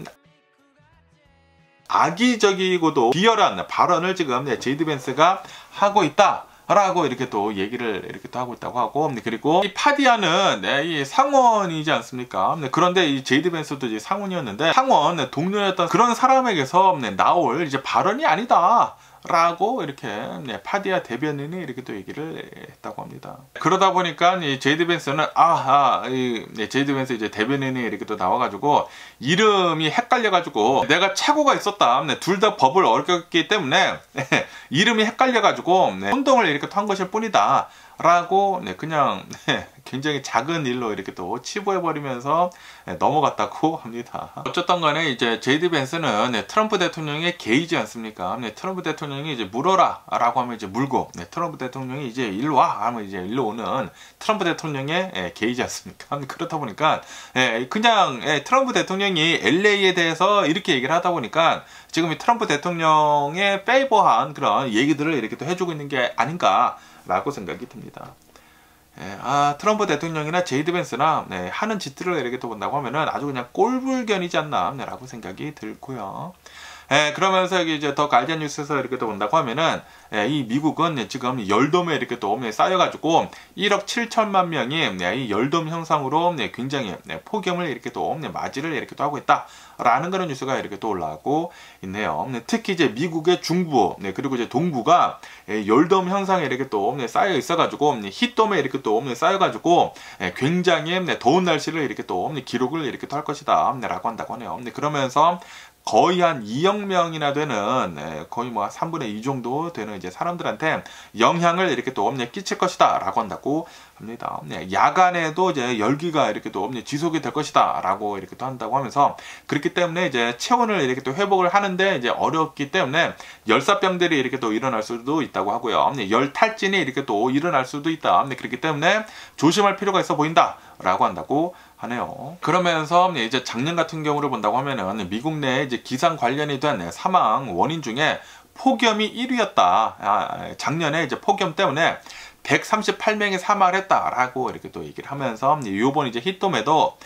악의적이고도 비열한 발언을 지금 제이디 벤스가 하고 있다 라고 이렇게 또 얘기를 이렇게 또 하고 있다고 하고, 그리고 이 파디아는 이 상원이지 않습니까? 그런데 이 제이디 벤스도 이제 상원이었는데, 상원 동료였던 그런 사람에게서 나올 이제 발언이 아니다 라고 이렇게 파디아 대변인이 이렇게 또 얘기를 했다고 합니다. 그러다 보니까 이 제이디 벤스는 제이디 벤스 이제 대변인이 이렇게 또 나와가지고 이름이 헷갈려가지고 내가 착오가 있었다. 둘 다 법을 어겼기 때문에 이름이 헷갈려가지고 혼동을 이렇게 한 것일 뿐이다. 라고 그냥 굉장히 작은 일로 이렇게 또 치부해버리면서 넘어갔다고 합니다. 어쨌든 간에 이제 제이디 벤스는 트럼프 대통령의 게이지 않습니까? 트럼프 대통령이 이제 물어라 라고 하면 이제 물고, 트럼프 대통령이 이제 일로 와 하면 이제 일로 오는 트럼프 대통령의 게이지 않습니까? 그렇다 보니까 그냥 트럼프 대통령이 LA에 대해서 이렇게 얘기를 하다 보니까 지금 이 트럼프 대통령의 페이버한 그런 얘기들을 이렇게 또 해주고 있는 게 아닌가 라고 생각이 듭니다. 트럼프 대통령이나 제이디 벤스나 하는 짓들을 이렇게 또 본다고 하면은 아주 그냥 꼴불견이지 않나 라고 생각이 들고요. 그러면서 여기 이제 더 가디언 뉴스에서 이렇게 또 본다고 하면은 이 미국은 지금 열돔에 이렇게 또 쌓여가지고 1억 7천만 명이 이 열돔 현상으로 굉장히 폭염을 이렇게 또 맞이를 이렇게 또 하고 있다라는 그런 뉴스가 이렇게 또 올라오고 있네요. 특히 이제 미국의 중부 그리고 이제 동부가 열돔 현상에 이렇게 또 쌓여 있어가지고 힛돔에 이렇게 또 쌓여가지고 굉장히 더운 날씨를 이렇게 또 기록을 이렇게 또 할 것이다라고 한다고 하네요. 그러면서 거의 한 2억 명이나 되는 거의 뭐 3분의 2 정도 되는 이제 사람들한테 영향을 이렇게 또 끼칠 것이다라고 한다고 합니다. 야간에도 이제 열기가 이렇게 또 지속이 될 것이다라고 이렇게 또 한다고 하면서, 그렇기 때문에 이제 체온을 이렇게 또 회복을 하는데 이제 어렵기 때문에 열사병들이 이렇게 또 일어날 수도 있다고 하고요. 열탈진이 이렇게 또 일어날 수도 있다. 그렇기 때문에 조심할 필요가 있어 보인다라고 한다고 하네요. 그러면서 이제 작년 같은 경우를 본다고 하면은 미국 내 이제 기상 관련이 된 사망 원인 중에 폭염이 1위였다. 작년에 이제 폭염 때문에 138명이 사망을 했다라고 이렇게 또 얘기를 하면서, 요번 이제 히토메도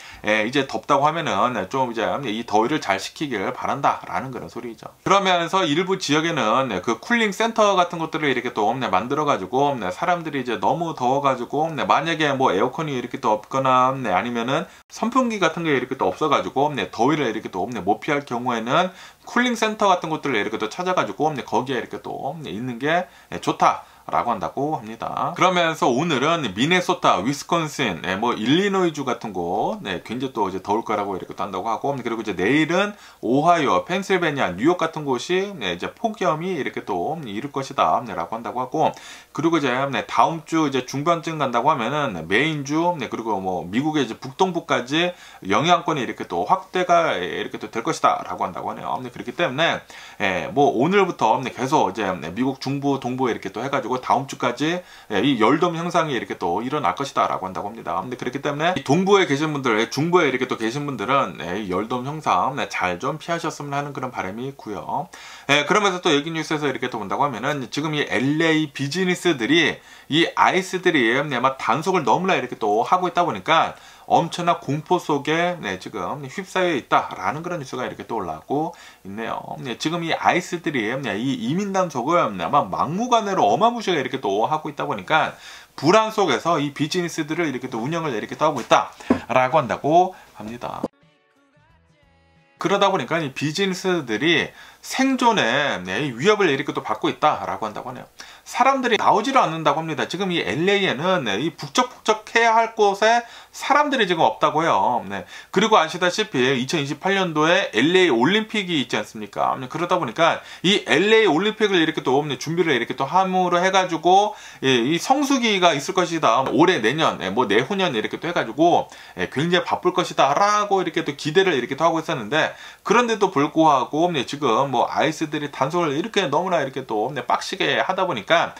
이제 덥다고 하면은 좀 이제 이 더위를 잘 식히길 바란다라는 그런 소리죠. 그러면서 일부 지역에는 그 쿨링 센터 같은 것들을 이렇게 또 만들어 가지고 사람들이 이제 너무 더워 가지고 만약에 뭐 에어컨이 이렇게 또 없거나 아니면은 선풍기 같은 게 이렇게 또 없어 가지고 더위를 이렇게 또 못 피할 경우에는 쿨링 센터 같은 것들을 이렇게 또 찾아 가지고 거기에 이렇게 또 있는 게 좋다 라고 한다고 합니다. 그러면서 오늘은 미네소타, 위스콘신, 뭐 일리노이주 같은 곳, 굉장히 또 이제 더울 거라고 이렇게 또 한다고 하고, 그리고 이제 내일은 오하이오, 펜실베니아, 뉴욕 같은 곳이 이제 폭염이 이렇게 또 이룰 것이다 라고 한다고 하고, 그리고 이제 다음 주 이제 중반쯤 간다고 하면은 메인주, 그리고 뭐 미국의 이제 북동부까지 영향권이 이렇게 또 확대가 이렇게 또 될 것이다 라고 한다고 하네요. 그렇기 때문에 뭐 오늘부터 계속 이제 미국 중부, 동부에 이렇게 또 해가지고 다음 주까지 이 열돔 현상이 이렇게 또 일어날 것이다 라고 한다고 합니다. 그렇기 때문에 동부에 계신 분들, 중부에 이렇게 또 계신 분들은 이 열돔 현상 잘 좀 피하셨으면 하는 그런 바람이 있고요. 그러면서 또 여기 뉴스에서 이렇게 또 본다고 하면은 지금 이 LA 비즈니스들이 이 아이스들이 막 단속을 너무나 이렇게 또 하고 있다 보니까 엄청난 공포 속에 지금 휩싸여 있다라는 그런 뉴스가 이렇게 또 올라오고 있네요. 지금 이 아이스들이 이 이민 단속을 아마 막무가내로 어마무시하게 이렇게 또 하고 있다 보니까 불안 속에서 이 비즈니스들을 이렇게 또 운영을 이렇게 또 하고 있다라고 한다고 합니다. 그러다 보니까 이 비즈니스들이 생존에 위협을 이렇게 또 받고 있다라고 한다고 하네요. 사람들이 나오지를 않는다고 합니다. 지금 이 LA에는 이 북적북적해야 할 곳에 사람들이 지금 없다고요. 그리고 아시다시피 2028년도에 LA 올림픽이 있지 않습니까? 그러다 보니까 이 LA 올림픽을 이렇게 또 준비를 이렇게 또 함으로 해가지고 이 성수기가 있을 것이다. 올해 내년, 뭐 내후년 이렇게 또 해가지고 굉장히 바쁠 것이다라고 이렇게 또 기대를 이렇게 또 하고 있었는데, 그런데도 불구하고 지금 뭐 아이스들이 단속을 이렇게 너무나 이렇게 또 빡시게 하다 보니까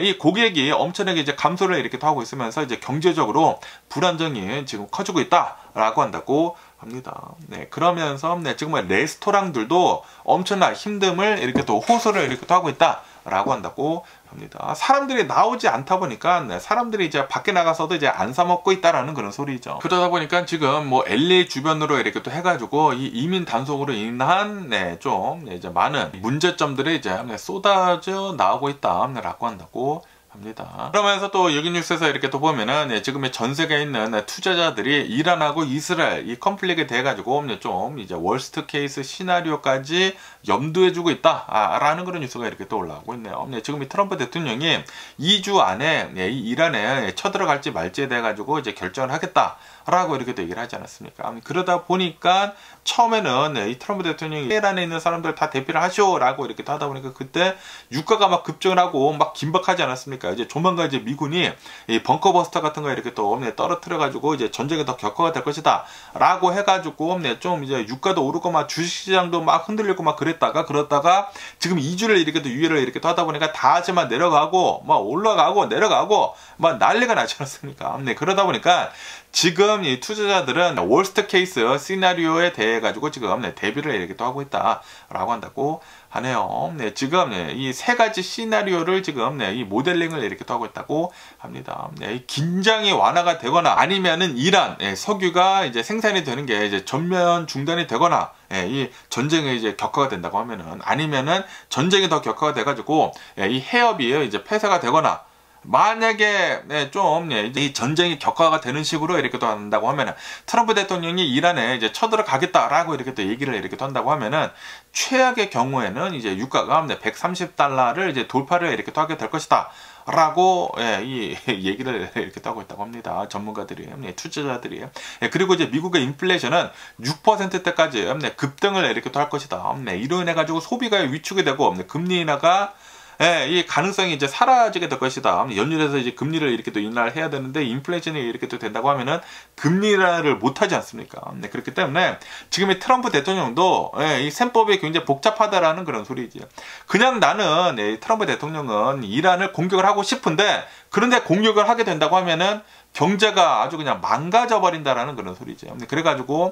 이 고객이 엄청나게 이제 감소를 이렇게 또 하고 있으면서 이제 경제적으로 불안정이 지금 커지고 있다라고 한다고 합니다. 그러면서 지금 레스토랑들도 엄청난 힘듦을 이렇게 또 호소를 이렇게 또 하고 있다라고 한다고 합니다. 사람들이 나오지 않다 보니까 사람들이 이제 밖에 나가서도 이제 안 사 먹고 있다라는 그런 소리죠. 그러다 보니까 지금 뭐 LA 주변으로 이렇게 또 해가지고 이 이민 단속으로 인한 좀 이제 많은 문제점들이 이제 쏟아져 나오고 있다라고 한다고 합니다. 그러면서 또 여기 뉴스에서 이렇게 또 보면은 지금 전 세계에 있는 투자자들이 이란하고 이스라엘 이 컨플릭에 대해 가지고 좀 이제 월스트 케이스 시나리오까지 염두해주고 있다라는 그런 뉴스가 이렇게 또 올라오고 있네요. 지금 이 트럼프 대통령이 2주 안에 이 이란에 쳐들어갈지 말지에 대해 가지고 이제 결정을 하겠다라고 이렇게 또 얘기를 하지 않았습니까? 그러다 보니까 처음에는 이 트럼프 대통령이 이란에 있는 사람들 다 대피를 하시오라고 이렇게 하다 보니까 그때 유가가 막 급증을 하고 막 긴박하지 않았습니까? 이제 조만간 이제 미군이 이 벙커버스터 같은 거 이렇게 또 떨어뜨려 가지고 이제 전쟁이 더 격화가 될 것이다라고 해가지고 좀 이제 유가도 오르고 막 주식시장도 막 흔들리고 막 그러다가 지금 2주를 이렇게 또 유예를 이렇게 또 하다 보니까 다시만 내려가고 막 올라가고 내려가고 막 난리가 나지 않았습니까? 그러다 보니까 지금 이 투자자들은 월스트 케이스 시나리오에 대해 가지고 지금 대비를 이렇게 또 하고 있다라고 한다고 하네요. 지금 이 세 가지 시나리오를 지금 이 모델링을 이렇게 또 하고 있다고 합니다. 이 긴장이 완화가 되거나 아니면은 이란 석유가 이제 생산이 되는 게 이제 전면 중단이 되거나 이 전쟁이 이제 격화가 된다고 하면은, 아니면은 전쟁이 더 격화가 돼가지고 이 해협이 이제 폐쇄가 되거나, 만약에 좀 이 전쟁이 격화가 되는 식으로 이렇게 또 한다고 하면은 트럼프 대통령이 이란에 이제 쳐들어가겠다라고 이렇게 또 얘기를 이렇게 또 한다고 하면은 최악의 경우에는 이제 유가가 130달러를 이제 돌파를 이렇게 또 하게 될 것이다. 라고 이 얘기를 이렇게 하고 있다고 합니다. 전문가들이, 투자자들이. 그리고 이제 미국의 인플레이션은 6%대까지 급등을 이렇게 또 할 것이다. 이로 인해 가지고 소비가 위축이 되고 금리 인하가 이 가능성이 이제 사라지게 될 것이다. 연준에서 이제 금리를 이렇게 또 인하를 해야 되는데 인플레이션이 이렇게 또 된다고 하면은 금리 인하를 못하지 않습니까? 그렇기 때문에 지금 이 트럼프 대통령도 이 셈법이 굉장히 복잡하다라는 그런 소리지. 그냥 나는 트럼프 대통령은 이란을 공격을 하고 싶은데 그런데 공격을 하게 된다고 하면은 경제가 아주 그냥 망가져 버린다라는 그런 소리죠. 그래가지고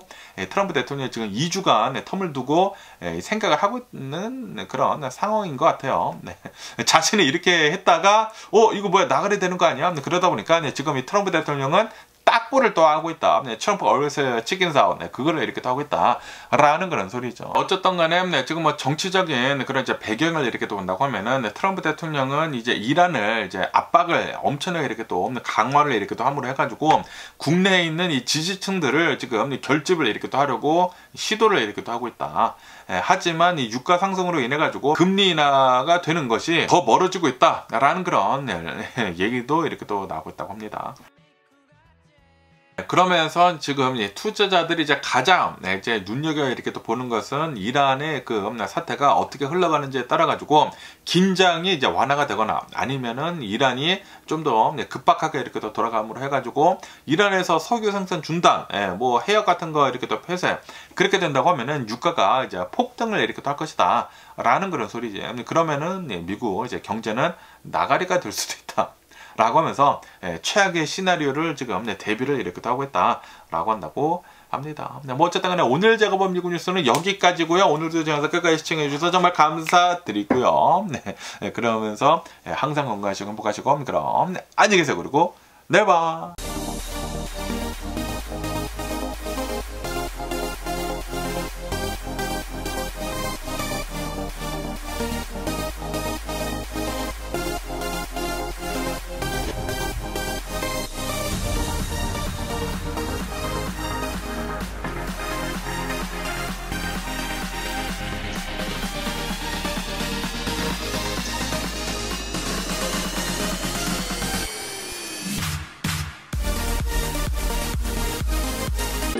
트럼프 대통령이 지금 2주간 텀을 두고 생각을 하고 있는 그런 상황인 것 같아요. 자신이 이렇게 했다가 이거 뭐야 나가야 되는 거 아니야? 그러다 보니까 지금 이 트럼프 대통령은 딱보를 또 하고 있다. 트럼프 얼스 치킨 사업 그거를 이렇게 또 하고 있다라는 그런 소리죠. 어쨌든 간에 지금 뭐 정치적인 그런 이제 배경을 이렇게 또 본다고 하면은 트럼프 대통령은 이제 이란을 이제 압박을 엄청나게 이렇게 또 강화를 이렇게 또 함으로 해가지고 국내에 있는 이 지지층들을 지금 결집을 이렇게 또 하려고 시도를 이렇게 또 하고 있다. 하지만 이 유가 상승으로 인해 가지고 금리 인하가 되는 것이 더 멀어지고 있다라는 그런 얘기도 이렇게 또 나오고 있다고 합니다. 그러면서 지금 투자자들이 이제 가장 이제 눈여겨 이렇게 또 보는 것은 이란의 그 사태가 어떻게 흘러가는지에 따라 가지고 긴장이 이제 완화가 되거나 아니면은 이란이 좀 더 급박하게 이렇게 또 돌아감으로 해가지고 이란에서 석유 생산 중단, 뭐 해역 같은 거 이렇게 또 폐쇄 그렇게 된다고 하면은 유가가 이제 폭등을 이렇게 또 할 것이다라는 그런 소리지. 그러면은 미국 이제 경제는 나가리가 될 수도 있다. 라고 하면서 최악의 시나리오를 지금 대비를 이렇게 하고 있다라고 한다고 합니다. 뭐 어쨌든 간에 오늘 제가 본 미국 뉴스는 여기까지고요. 오늘도 제 영상 끝까지 시청해 주셔서 정말 감사드리고요. 그러면서 항상 건강하시고 행복하시고 그럼 안녕히 계세요. 그리고 내일 봐.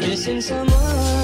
Missing someone